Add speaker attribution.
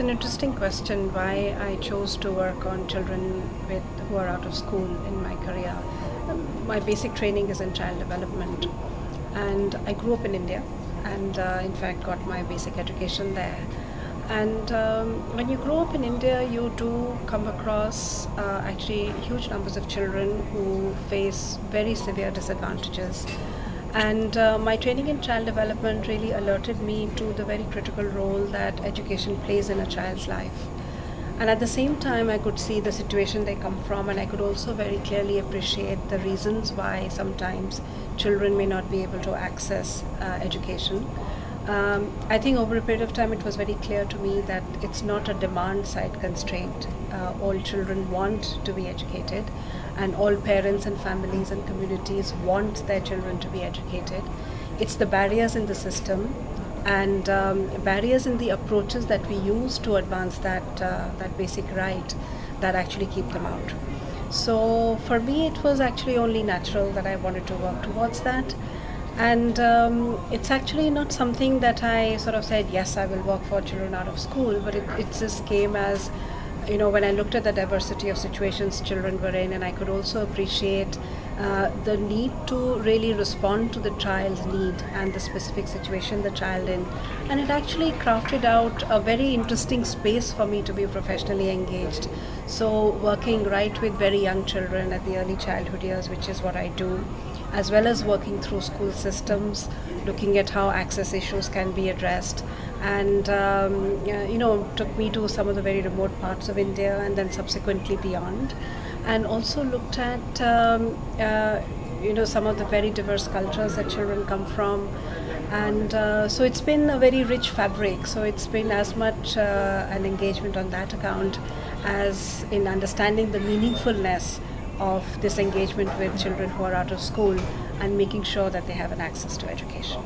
Speaker 1: an interesting question why I chose to work on children who are out of school in my career. My basic training is in child development, and I grew up in India, and in fact got my basic education there. And when you grow up in India, you do come across actually huge numbers of children who face very severe disadvantages. And my training in child development really alerted me to the very critical role that education plays in a child's life. And at the same time, I could see the situation they come from, and I could also very clearly appreciate the reasons why sometimes children may not be able to access education. I think over a period of time, it was very clear to me that it's not a demand side constraint. All children want to be educated, and all parents and families and communities want their children to be educated. It's the barriers in the system and barriers in the approaches that we use to advance that basic right that actually keep them out. So for me, it was actually only natural that I wanted to work towards that. And it's actually not something that I sort of said, yes, I will work for children out of school, but it just came as, when I looked at the diversity of situations children were in, and I could also appreciate the need to really respond to the child's need and the specific situation the child in. And it actually crafted out a very interesting space for me to be professionally engaged. So working right with very young children at the early childhood years, which is what I do, as well as working through school systems, looking at how access issues can be addressed, and took me to some of the very remote parts of India and then subsequently beyond, and also looked at some of the very diverse cultures that children come from, and so it's been a very rich fabric. So it's been as much an engagement on that account as in understanding the meaningfulness of this engagement with children who are out of school and making sure that they have an access to education.